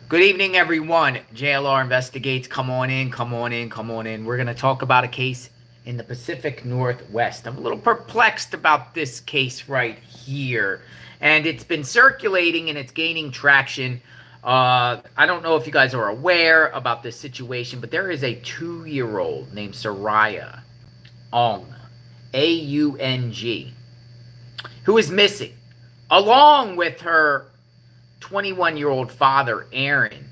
Good evening, everyone. JLR Investigates. Come on in, come on in, come on in. We're going to talk about a case in the Pacific Northwest. I'm a little perplexed about this case right here. And it's been circulating and it's gaining traction. I don't know if you guys are aware about this situation, but there is a 2-year-old named Seraya Aung, Aung, who is missing, along with her 21-year-old father, Aaron,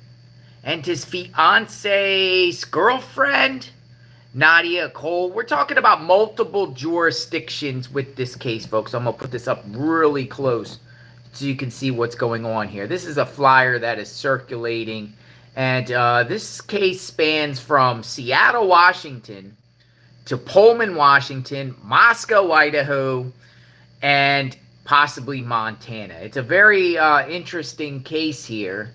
and his fiance's girlfriend, Nadia Cole. We're talking about multiple jurisdictions with this case, folks. I'm going to put this up really close so you can see what's going on here. This is a flyer that is circulating, and this case spans from Seattle, Washington, to Pullman, Washington, Moscow, Idaho, and possibly Montana. It's a very interesting case here.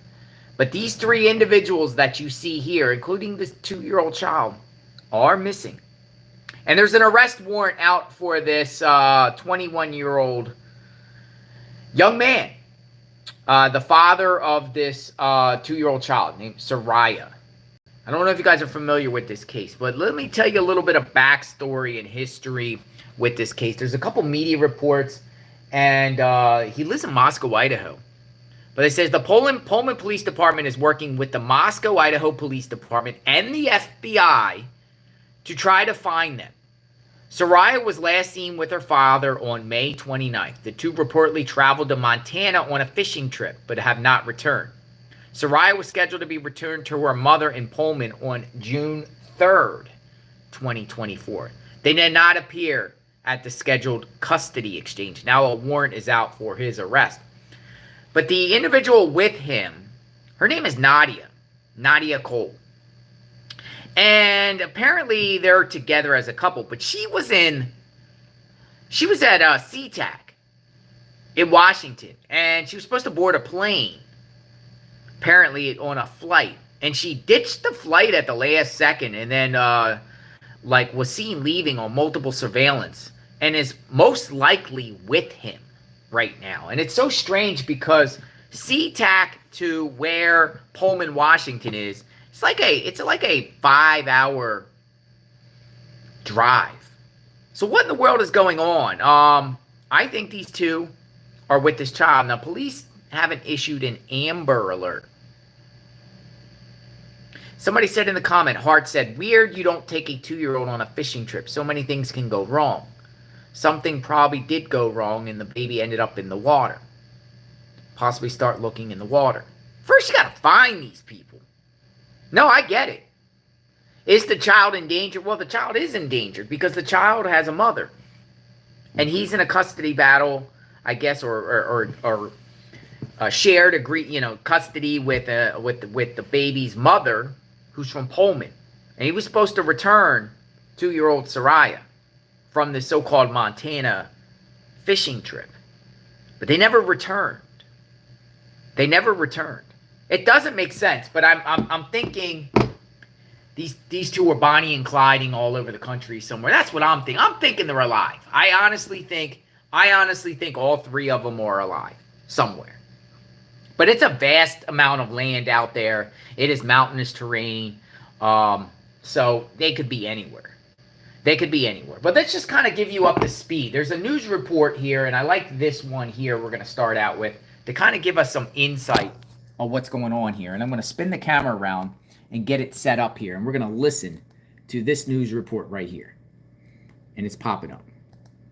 But these three individuals that you see here, including this 2-year-old child, are missing. And there's an arrest warrant out for this 21-year-old young man, the father of this 2-year-old child named Seraya. I don't know if you guys are familiar with this case, but let me tell you a little bit of backstory and history with this case. There's a couple media reports, and he lives in Moscow, Idaho. But it says the Pullman Police Department is working with the Moscow, Idaho Police Department and the FBI to try to find them. Seraya was last seen with her father on May 29th. The two reportedly traveled to Montana on a fishing trip, but have not returned. Seraya was scheduled to be returned to her mother in Pullman on June 3rd, 2024. They did not appear at the scheduled custody exchange. Now a warrant is out for his arrest. But the individual with him, her name is Nadia Cole. And apparently they're together as a couple, but she was at SeaTac in Washington, and she was supposed to board a plane, apparently on a flight, and she ditched the flight at the last second, and then was seen leaving on multiple surveillance, and is most likely with him right now. And it's so strange because SeaTac to where Pullman, Washington is, it's like a 5-hour drive. So what in the world is going on? I think these two are with this child. Now, police haven't issued an Amber Alert. Somebody said in the comment, Hart said, weird you don't take a 2-year-old on a fishing trip. So many things can go wrong. Something probably did go wrong and the baby ended up in the water. Possibly start looking in the water. First, you got to find these people. No, I get it. Is the child in danger? Well, the child is in danger because the child has a mother. And he's in a custody battle, I guess, or shared custody with the baby's mother, who's from Pullman. And he was supposed to return 2-year-old Seraya from the so-called Montana fishing trip. But they never returned. They never returned. It doesn't make sense, but I'm thinking these two are Bonnie and Clyding all over the country somewhere. That's what I'm thinking. I'm thinking they're alive. I honestly think all three of them are alive somewhere. But it's a vast amount of land out there. It is mountainous terrain. So they could be anywhere. They could be anywhere. But let's just kind of give you up to speed. There's a news report here, and I like this one here we're going to start out with to kind of give us some insight on what's going on here. And I'm going to spin the camera around and get it set up here. And we're going to listen to this news report right here. And it's popping up.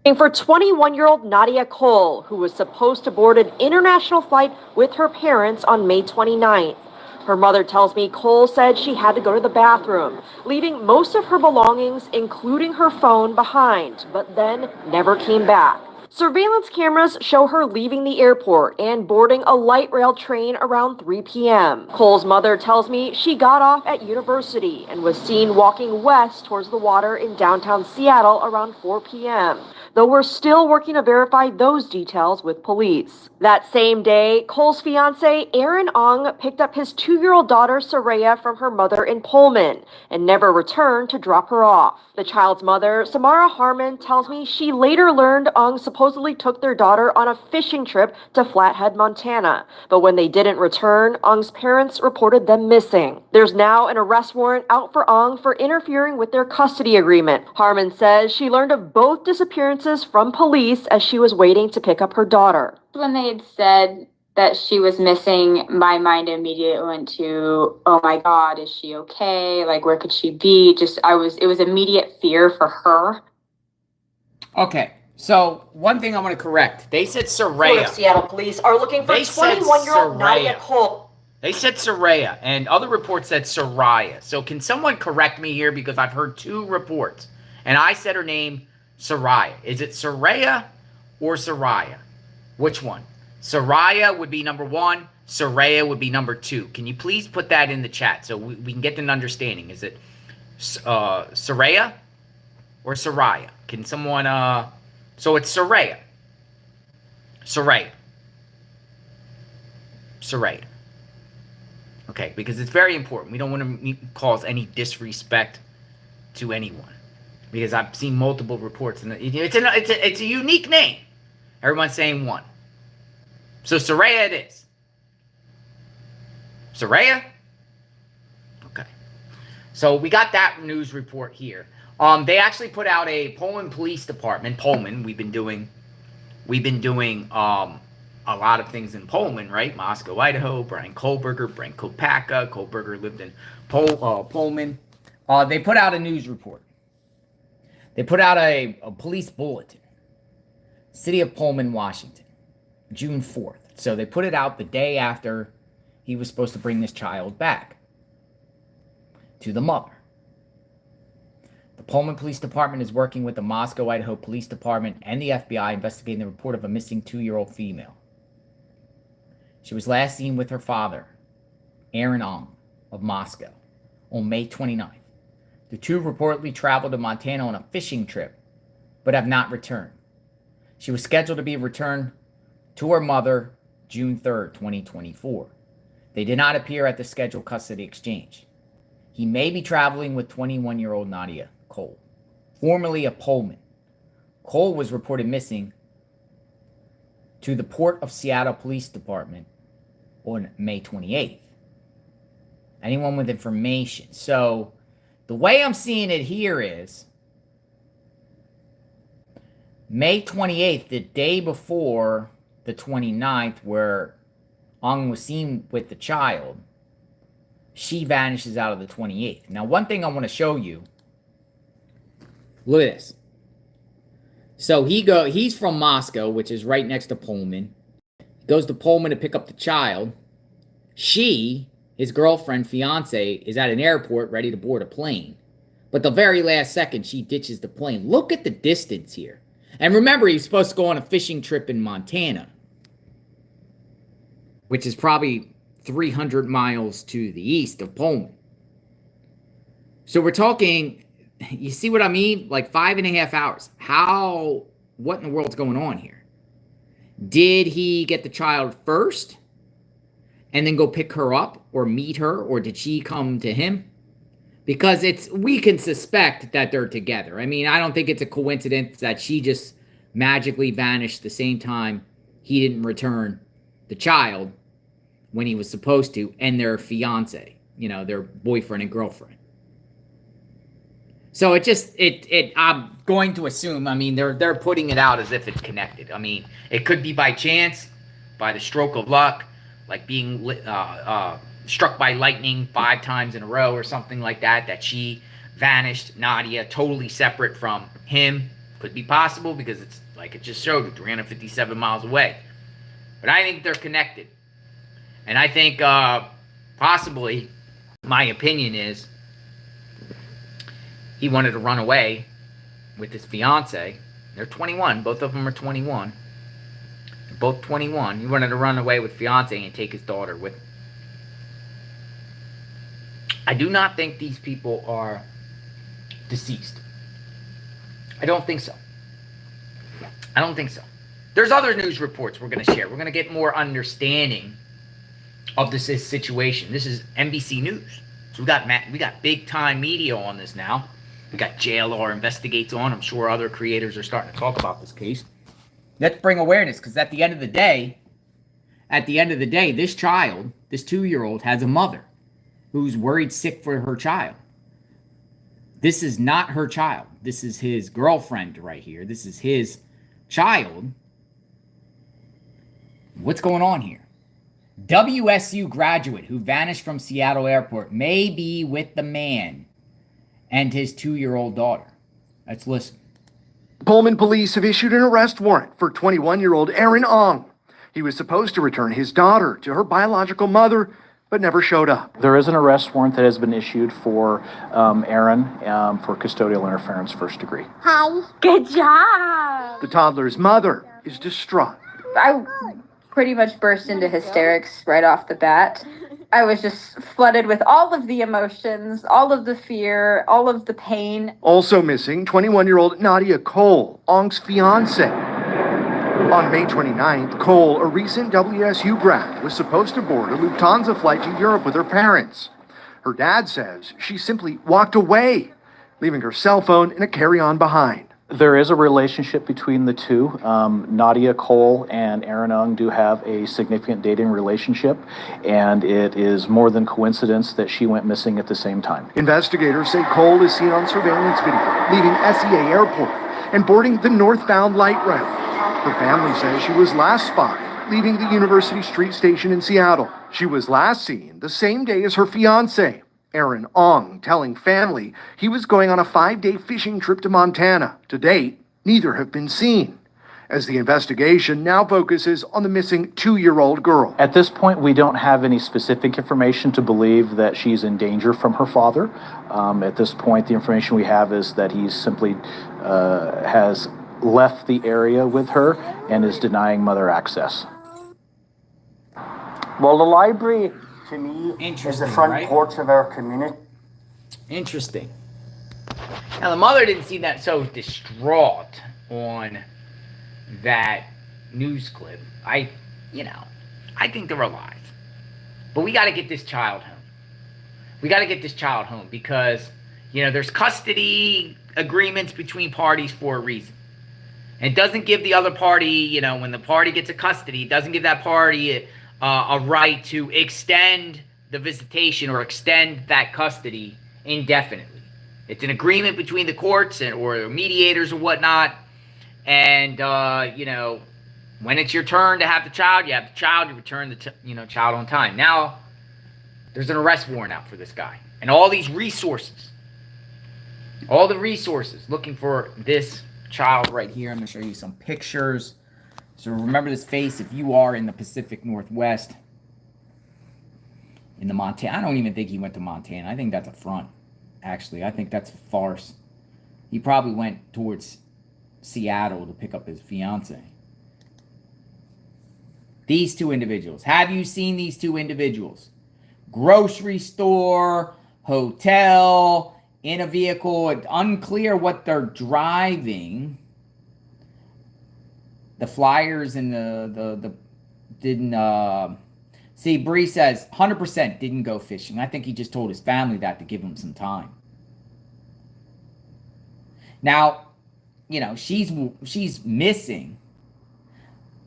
For 21-year-old Nadia Cole, who was supposed to board an international flight with her parents on May 29th. Her mother tells me Cole said she had to go to the bathroom, leaving most of her belongings, including her phone, behind, but then never came back. Surveillance cameras show her leaving the airport and boarding a light rail train around 3 p.m. Cole's mother tells me she got off at University and was seen walking west towards the water in downtown Seattle around 4 p.m. though we're still working to verify those details with police. That same day, Cole's fiance, Aaron Aung, picked up his 2-year-old daughter, Seraya, from her mother in Pullman and never returned to drop her off. The child's mother, Seraya Aung-Harmon, tells me she later learned Aung supposedly took their daughter on a fishing trip to Flathead, Montana. But when they didn't return, Aung's parents reported them missing. There's now an arrest warrant out for Aung for interfering with their custody agreement. Harmon says she learned of both disappearances from police as she was waiting to pick up her daughter. When they had said that she was missing, my mind immediately went to, oh my God, is she okay? Like, where could she be? It was immediate fear for her. Okay, so one thing I want to correct. They said Seraya. Seattle police are looking for 21-year-old Nadia Cole. They said Seraya, and other reports said Seraya. So can someone correct me here, because I've heard two reports, and I said her name Seraya. Is it Seraya or Seraya? Which one? Seraya would be number 1. Seraya would be number 2. Can you please put that in the chat so we can get an understanding? Is it Seraya or Seraya? Can someone, so it's Seraya. Seraya. Seraya. Okay, because it's very important. We don't want to cause any disrespect to anyone, because I've seen multiple reports, and it's a unique name. Everyone's saying one. So Seraya it is. Seraya? Okay. So we got that news report here. They actually put out a Pullman Police Department. Pullman, we've been doing a lot of things in Pullman, right? Moscow, Idaho. Brian Kohlberger, Brent Kopacka. Kohlberger lived in Pullman. They put out a news report. They put out a police bulletin. City of Pullman, Washington, June 4th. So they put it out the day after he was supposed to bring this child back to the mother. The Pullman Police Department is working with the Moscow, Idaho Police Department and the FBI investigating the report of a missing 2-year-old female. She was last seen with her father, Aaron Aung, of Moscow, on May 29th. The two reportedly traveled to Montana on a fishing trip, but have not returned. She was scheduled to be returned to her mother June 3rd, 2024. They did not appear at the scheduled custody exchange. He may be traveling with 21-year-old Nadia Cole, formerly of Pullman. Cole was reported missing to the Port of Seattle Police Department on May 28th. Anyone with information? So the way I'm seeing it here is May 28th, the day before the 29th, where Aung was seen with the child, she vanishes out of the 28th. Now, one thing I want to show you, look at this. So he's from Moscow, which is right next to Pullman. He goes to Pullman to pick up the child. She, his girlfriend, fiance, is at an airport ready to board a plane. But the very last second, she ditches the plane. Look at the distance here. And remember, he's supposed to go on a fishing trip in Montana, which is probably 300 miles to the east of Pullman. So we're talking, you see what I mean? Like 5.5 hours. What in the world's going on here? Did he get the child first and then go pick her up or meet her, or did she come to him? Because we can suspect that they're together. I mean, I don't think it's a coincidence that she just magically vanished the same time he didn't return the child when he was supposed to, and their fiance, their boyfriend and girlfriend. So I'm going to assume, I mean, they're putting it out as if it's connected. I mean, it could be by chance, by the stroke of luck, like being struck by lightning 5 times in a row or something like that, that she vanished, Nadia, totally separate from him. Could be possible, because it's like it just showed you, 357 miles away. But I think they're connected. And I think possibly, my opinion is, he wanted to run away with his fiance. They're 21. Both of them are 21. They're both 21. He wanted to run away with fiance and take his daughter with him. I do not think these people are deceased. I don't think so. I don't think so. There's other news reports we're going to share. We're going to get more understanding of this situation. This is NBC News. So we got big time media on this now. We got JLR Investigates on. I'm sure other creators are starting to talk about this case. Let's bring awareness, because at the end of the day, this child, this 2-year-old, has a mother who's worried sick for her child. This is not her child. This is his girlfriend right here. This is his child. What's going on here? WSU graduate who vanished from Seattle airport may be with the man and his 2-year-old daughter. Let's listen. Pullman police have issued an arrest warrant for 21-year-old Aaron Aung. He was supposed to return his daughter to her biological mother, but never showed up. There is an arrest warrant that has been issued for Aaron for custodial interference, first degree. Hi. Good job. The toddler's mother is distraught. I pretty much burst into hysterics right off the bat. I was just flooded with all of the emotions, all of the fear, all of the pain. Also missing, 21-year-old Nadia Cole, Aung's fiance. On May 29th, Cole, a recent WSU grad, was supposed to board a Lufthansa flight to Europe with her parents. Her dad says she simply walked away, leaving her cell phone in a carry-on behind. There is a relationship between the two. Nadia Cole and Aaron Aung do have a significant dating relationship, and it is more than coincidence that she went missing at the same time. Investigators say Cole is seen on surveillance video leaving SEA Airport and boarding the northbound light rail. Her family says she was last spotted leaving the University Street station in Seattle. She was last seen the same day as her fiancé, Aaron Aung, telling family he was going on a 5-day fishing trip to Montana. To date, neither have been seen, as the investigation now focuses on the missing 2-year-old girl. At this point, we don't have any specific information to believe that she's in danger from her father. At this point, the information we have is that he simply has left the area with her and is denying mother access. Well, the library, to me, is the front porch of our community. Interesting. Now, the mother didn't seem that so distraught on that news clip. I think they're alive. But we got to get this child home. We got to get this child home because, there's custody agreements between parties for a reason. And it doesn't give the other party, when the party gets a custody, it doesn't give that party a right to extend the visitation or extend that custody indefinitely. It's an agreement between the courts or mediators or whatnot. And, when it's your turn to have the child, you have the child, you return the child on time. Now, there's an arrest warrant out for this guy. And all these resources, looking for this child right here. I'm going to show you some pictures. So remember this face if you are in the Pacific Northwest. In the Montana. I don't even think he went to Montana. I think that's a front. Actually, I think that's a farce. He probably went towards Seattle to pick up his fiance. These two individuals. Have you seen these two individuals? Grocery store, hotel, in a vehicle. It's unclear what they're driving. The flyers and the didn't see. Bree says 100% didn't go fishing. I think he just told his family that to give him some time. Now, she's missing,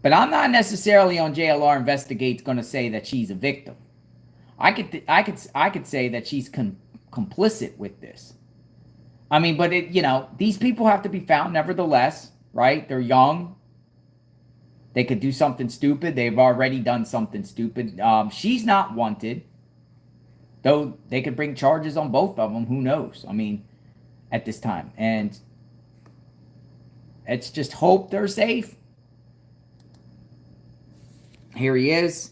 but I'm not necessarily on JLR Investigates going to say that she's a victim. I could say that she's complicit with this. I mean, but these people have to be found nevertheless, right? They're young. They could do something stupid. They've already done something stupid. She's not wanted, though they could bring charges on both of them. Who knows? I mean, at this time. And let's just hope they're safe. Here he is.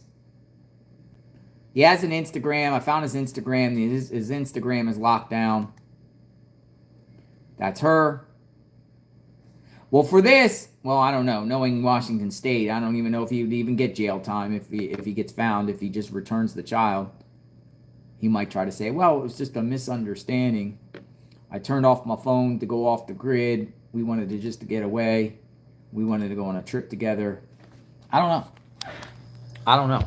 He has an Instagram. I found his Instagram. His Instagram is locked down. That's her. Well, for this, I don't know. Knowing Washington State, I don't even know if he would even get jail time if he gets found. If he just returns the child, he might try to say, well, it was just a misunderstanding. I turned off my phone to go off the grid. We wanted to get away. We wanted to go on a trip together. I don't know.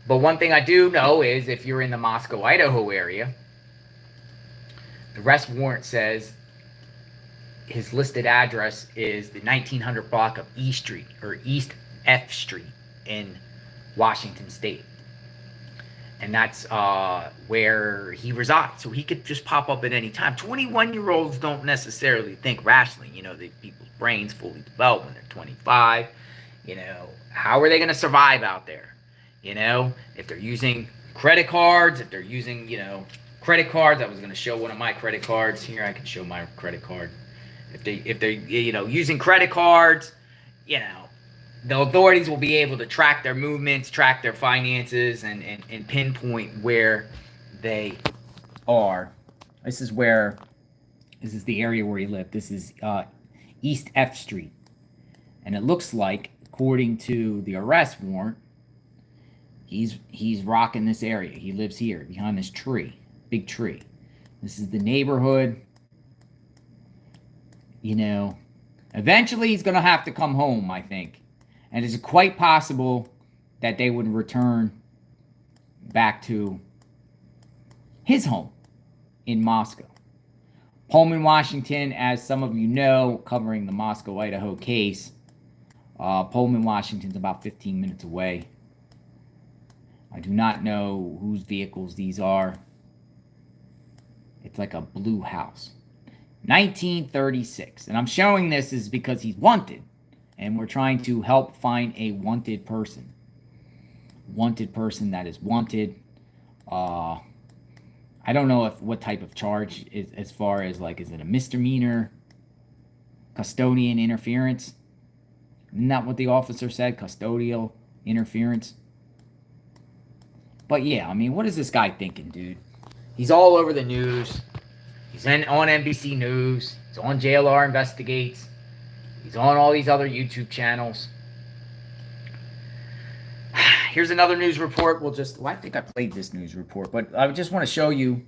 But one thing I do know is if you're in the Moscow, Idaho area, the arrest warrant says his listed address is the 1900 block of East Street or East F Street in Washington State. And that's where he resides. So he could just pop up at any time. 21-year-olds don't necessarily think rationally. You know, people's brains fully developed when they're 25. You know, how are they going to survive out there? You know, if they're using credit cards, if they're using, credit cards. I was going to show one of my credit cards. Here, I can show my credit card. If they're using credit cards, the authorities will be able to track their movements, track their finances, and pinpoint where they are. This is the area where he lived. This is East F Street. And it looks like, according to the arrest warrant, he's rocking this area. He lives here, behind this tree, big tree. This is the neighborhood. Eventually he's going to have to come home, I think. And it's quite possible that they would return back to his home in Moscow. Pullman, Washington, as some of you know, covering the Moscow, Idaho case, Pullman, Washington's about 15 minutes away. I do not know whose vehicles these are. It's like a blue house. 1936. And I'm showing this is because he's wanted. And we're trying to help find a wanted person. Wanted person that is wanted. I don't know what type of charge is, as far as is it a misdemeanor? Custodian interference? Isn't that what the officer said? Custodial interference? But yeah, what is this guy thinking, dude? He's all over the news. He's on NBC News. He's on JLR Investigates. He's on all these other YouTube channels. Here's another news report. I think I played this news report, but I just want to show you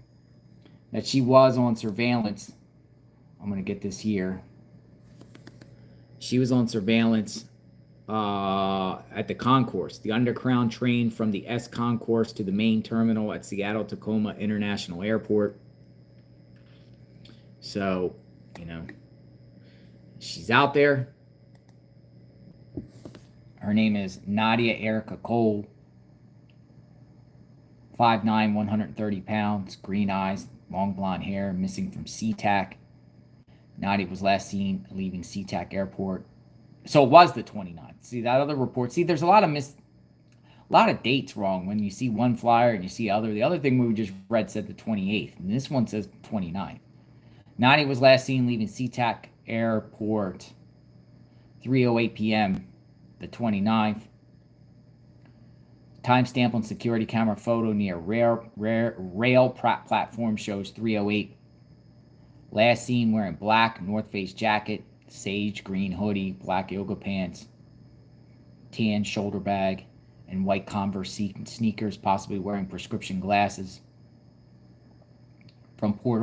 that she was on surveillance. I'm going to get this here. She was on surveillance at the concourse, the underground train from the S concourse to the main terminal at Seattle-Tacoma International Airport. So, she's out there. Her name is Nadia Erika Cole. 5'9", 130 pounds, green eyes, long blonde hair, missing from SeaTac. Nadia was last seen leaving SeaTac Airport. So it was the 29th. See that other report? See, there's a lot of dates wrong when you see one flyer and you see other. The other thing we just read said the 28th, and this one says 29th. Nadia was last seen leaving SeaTac Airport 3:08 p.m. the 29th. Timestamp on security camera photo near rail platform shows 3:08. Last seen wearing black North Face jacket, sage green hoodie, black yoga pants, tan shoulder bag, and white Converse sneakers, possibly wearing prescription glasses. From Port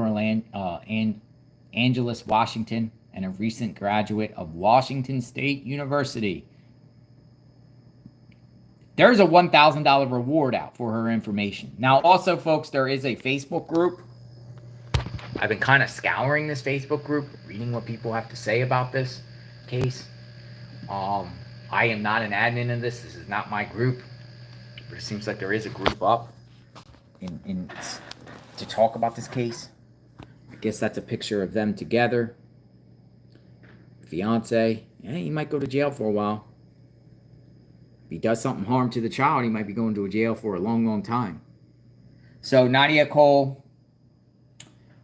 Angeles, Washington, and a recent graduate of Washington State University. There's a $1,000 reward out for her information. Now, also, folks, there is a Facebook group. I've been kind of scouring this Facebook group, reading what people have to say about this case. I am not an admin in this. This is not my group. But it seems like there is a group up to talk about this case. I guess that's a picture of them together. Fiance. Yeah, he might go to jail for a while. If he does something harm to the child, he might be going to a jail for a long, long time. So, Nadia Cole.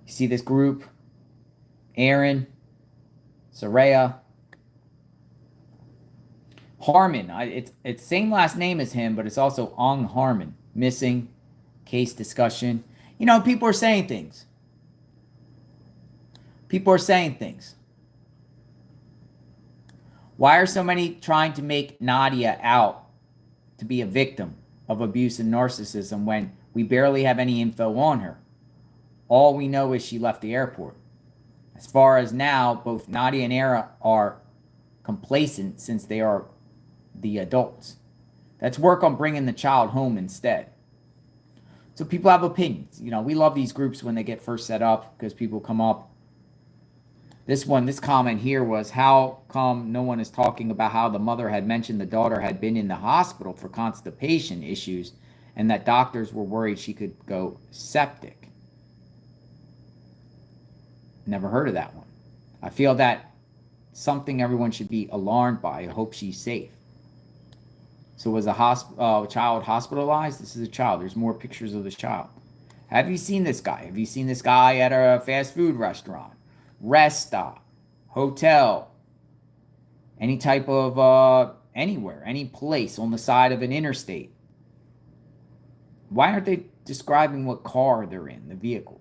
You see this group? Aaron. Seraya. Harmon. It's same last name as him, but it's also Aung-Harmon. Missing. Case discussion. People are saying things. People are saying things. Why are so many trying to make Nadia out to be a victim of abuse and narcissism when we barely have any info on her? All we know is she left the airport. As far as now, both Nadia and Aaron are complacent since they are the adults. Let's work on bringing the child home instead. So people have opinions. You know, we love these groups when they get first set up because people come up. This comment here was, how come no one is talking about how the mother had mentioned the daughter had been in the hospital for constipation issues and that doctors were worried she could go septic? Never heard of that one. I feel that something everyone should be alarmed by. I hope she's safe. So was a child hospitalized? This is a child. There's more pictures of this child. Have you seen this guy? Have you seen this guy at a fast food restaurant, rest stop, hotel, any type of anywhere, any place on the side of an interstate? Why aren't they describing what car they're in, the vehicle?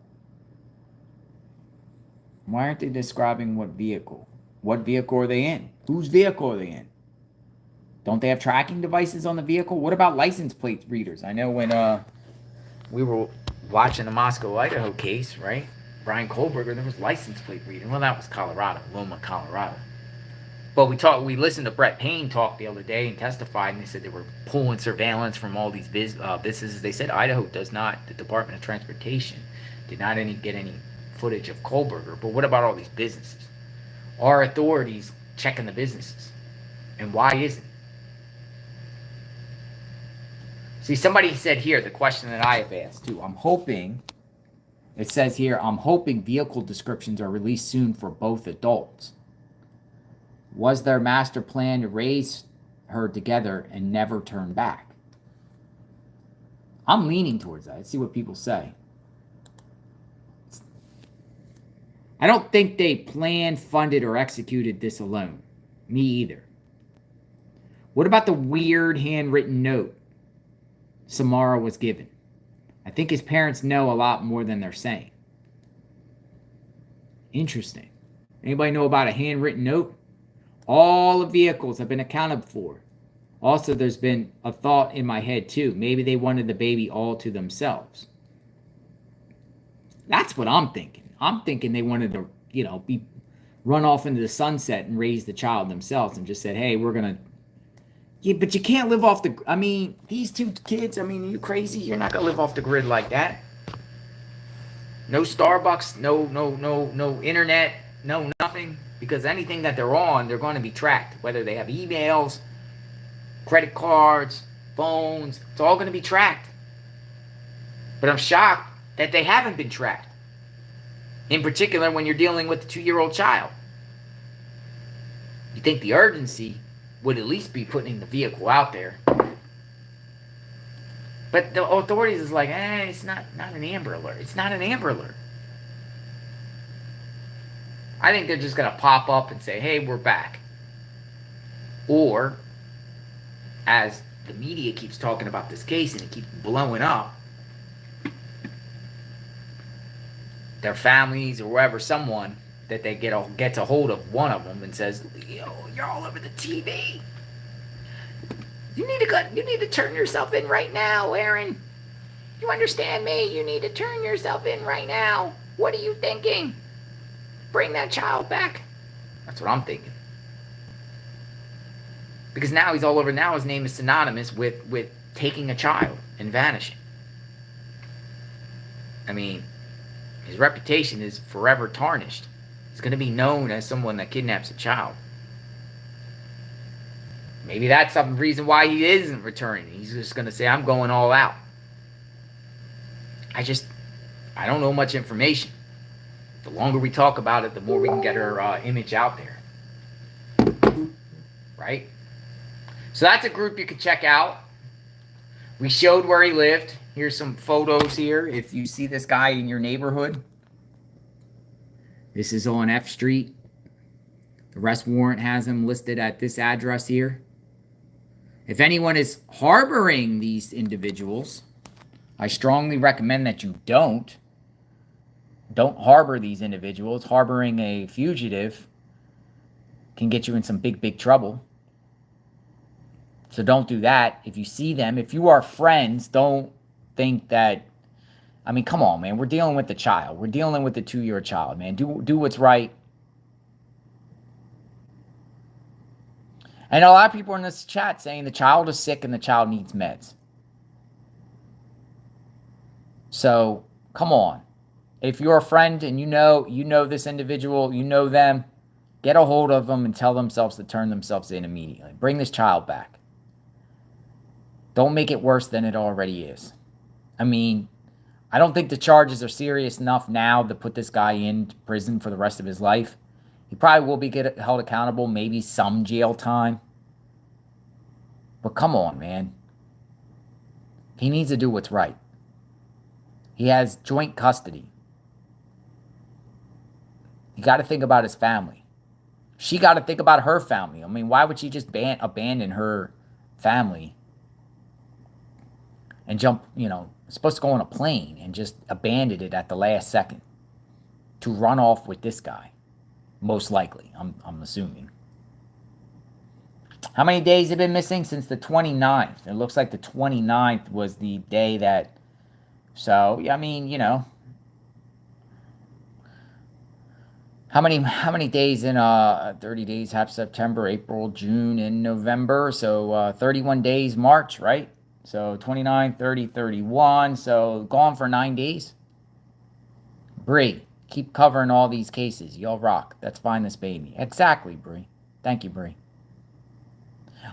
Why aren't they describing what vehicle? What vehicle are they in? Whose vehicle are they in? Don't they have tracking devices on the vehicle? What about license plate readers? I know when we were watching the Moscow, Idaho case, right? Brian Kohlberger, there was license plate reading. Well, that was Colorado, Loma, Colorado. But we listened to Brett Payne talk the other day and testified, and they said they were pulling surveillance from all these businesses. They said Idaho does not, the Department of Transportation did not get any footage of Kohlberger. But what about all these businesses? Are authorities checking the businesses? And why isn't it? See, somebody said here, the question that I have asked too, it says here, I'm hoping vehicle descriptions are released soon for both adults. Was their master plan to raise her together and never turn back? I'm leaning towards that. Let's see what people say. I don't think they planned, funded, or executed this alone. Me either. What about the weird handwritten note Samara was given? I think his parents know a lot more than they're saying. Interesting. Anybody know about a handwritten note? All the vehicles have been accounted for. Also, there's been a thought in my head too. Maybe they wanted the baby all to themselves. That's what I'm thinking. I'm thinking they wanted to, be run off into the sunset and raise the child themselves and just said, hey, we're going to. Yeah, but you can't live off these two kids, are you crazy? You're not going to live off the grid like that. No Starbucks, no internet, no nothing. Because anything that they're on, they're going to be tracked. Whether they have emails, credit cards, phones, it's all going to be tracked. But I'm shocked that they haven't been tracked. In particular, when you're dealing with a 2-year-old child. You think the urgency would at least be putting the vehicle out there. But the authorities is like, it's not an Amber Alert. It's not an Amber Alert. I think they're just going to pop up and say, hey, we're back. Or, as the media keeps talking about this case and it keeps blowing up, their families or whoever, someone that they gets a hold of one of them and says, you're all over the TV. You need to turn yourself in right now, Aaron. You understand me? You need to turn yourself in right now. What are you thinking? Bring that child back. That's what I'm thinking. Because now he's all over. Now his name is synonymous with taking a child and vanishing. His reputation is forever tarnished. He's going to be known as someone that kidnaps a child. Maybe that's some reason why he isn't returning. He's just going to say, I'm going all out. I don't know much information. The longer we talk about it, the more we can get her image out there. Right? So that's a group you can check out. We showed where he lived. Here's some photos here. If you see this guy in your neighborhood, this is on F Street. The arrest warrant has him listed at this address here. If anyone is harboring these individuals, I strongly recommend that you don't harbor these individuals. Harboring a fugitive can get you in some big trouble. So don't do that. If you see them, if you are friends, don't think that, come on, man. We're dealing with the child. We're dealing with the 2-year child, man. Do what's right. And a lot of people in this chat saying the child is sick and the child needs meds. So, come on. If you're a friend and you know this individual, you know them, get a hold of them and tell themselves to turn themselves in immediately. Bring this child back. Don't make it worse than it already is. I mean, I don't think the charges are serious enough now to put this guy in prison for the rest of his life. He probably will be held accountable, maybe some jail time. But come on, man. He needs to do what's right. He has joint custody. You got to think about his family. She got to think about her family. I mean, why would she just abandon her family and jump, supposed to go on a plane and just abandon it at the last second to run off with this guy? Most likely, I'm assuming. How many days have been missing? Since the 29th. It looks like the 29th was the day that... So, I mean, how many days in 30 days, half September, April, June, and November? So 31 days March, right? So 29, 30, 31. So gone for 9 days. Bree, keep covering all these cases. Y'all rock. Let's find this baby. Exactly, Bree. Thank you, Bree.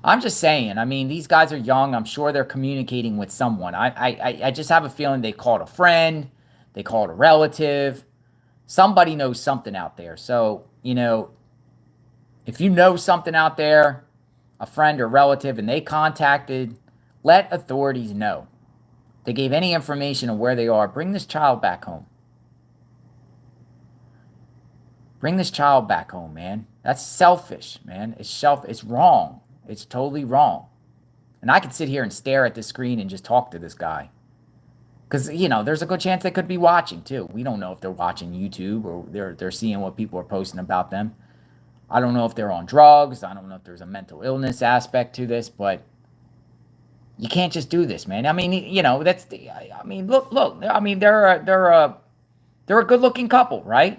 I'm just saying, I mean, these guys are young. I'm sure they're communicating with someone. I just have a feeling they called a friend. They called a relative. Somebody knows something out there. So, if you know something out there, a friend or relative, and they contacted, let authorities know. If they gave any information on where they are, bring this child back home. Bring this child back home, man. That's selfish, man. It's wrong. It's totally wrong. And I could sit here and stare at this screen and just talk to this guy. Because, there's a good chance they could be watching, too. We don't know if they're watching YouTube or they're seeing what people are posting about them. I don't know if they're on drugs. I don't know if there's a mental illness aspect to this, but you can't just do this, man. I mean, look. I mean, they're a good-looking couple, right?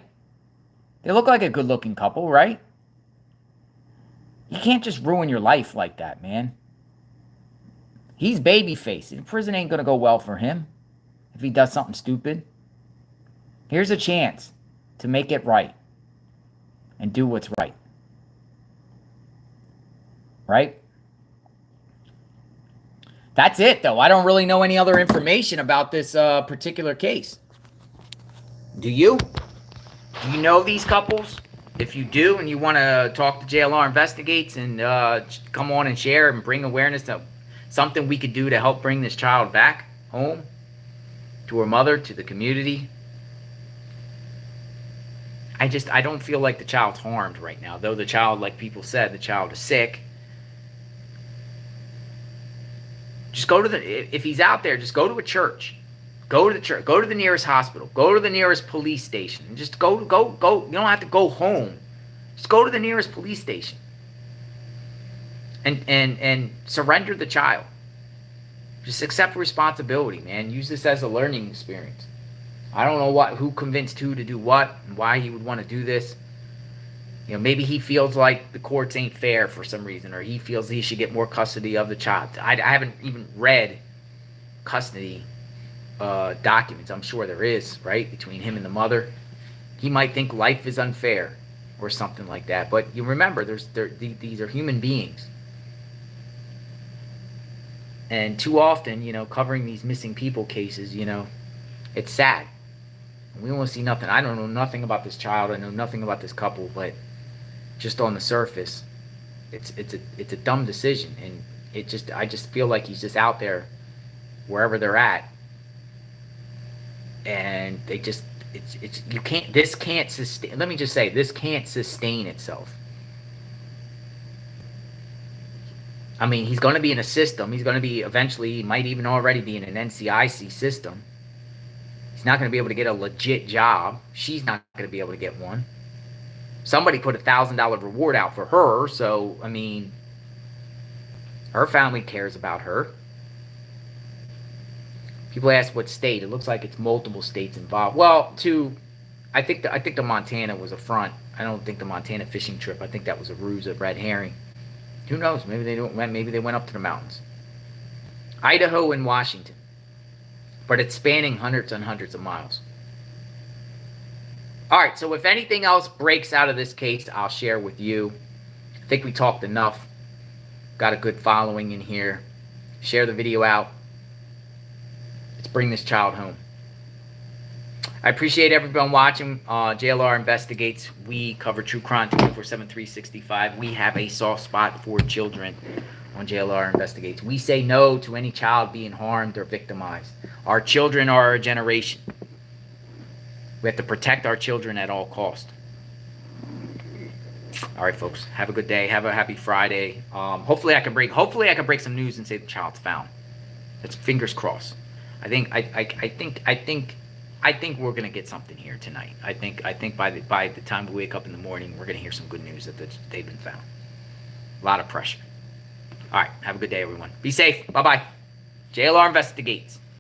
They look like a good-looking couple, right? You can't just ruin your life like that, man. He's babyface. Prison ain't going to go well for him if he does something stupid. Here's a chance to make it right and do what's right. Right? That's it, though. I don't really know any other information about this particular case. Do you? Do you know these couples? If you do and you want to talk to JLR Investigates and come on and share and bring awareness to something we could do to help bring this child back home to her mother, to the community. I don't feel like the child's harmed right now. Though the child, like people said, the child is sick. Just go to if he's out there, just go to a church. Go to the church. Go to the nearest hospital. Go to the nearest police station. And just go. You don't have to go home. Just go to the nearest police station. And surrender the child. Just accept responsibility, man. Use this as a learning experience. I don't know who convinced who to do what and why he would want to do this. Maybe he feels like the courts ain't fair for some reason, or he feels he should get more custody of the child. I haven't even read custody documents. I'm sure there is, right, between him and the mother. He might think life is unfair or something like that. But you remember, these are human beings. And too often, covering these missing people cases, it's sad. We won't see nothing. I don't know nothing about this child. I know nothing about this couple, but just on the surface, it's a dumb decision. And I just feel like he's just out there wherever they're at. And this can't sustain. Let me just say, this can't sustain itself. I mean, he's going to be in a system. He's going to be eventually, he might even already be in an NCIC system. He's not going to be able to get a legit job. She's not going to be able to get one. Somebody put $1,000 reward out for her. So, I mean, her family cares about her. People ask what state. It looks like it's multiple states involved. Well, I think the Montana was a front. I don't think the Montana fishing trip. I think that was a ruse, a red herring. Who knows? Maybe they don't. Maybe they went up to the mountains. Idaho and Washington. But it's spanning hundreds and hundreds of miles. All right, so if anything else breaks out of this case, I'll share with you. I think we talked enough. Got a good following in here. Share the video out. Let's bring this child home. I appreciate everyone watching. JLR Investigates. We cover true crime 24/7, 365. We have a soft spot for children on JLR Investigates. We say no to any child being harmed or victimized. Our children are our generation. We have to protect our children at all costs. All right, folks. Have a good day. Have a happy Friday. Hopefully I can break some news and say the child's found. That's fingers crossed. I think we're gonna get something here tonight. I think by the time we wake up in the morning, we're gonna hear some good news that they've been found. A lot of pressure. All right. Have a good day, everyone. Be safe. Bye-bye. JLR Investigates.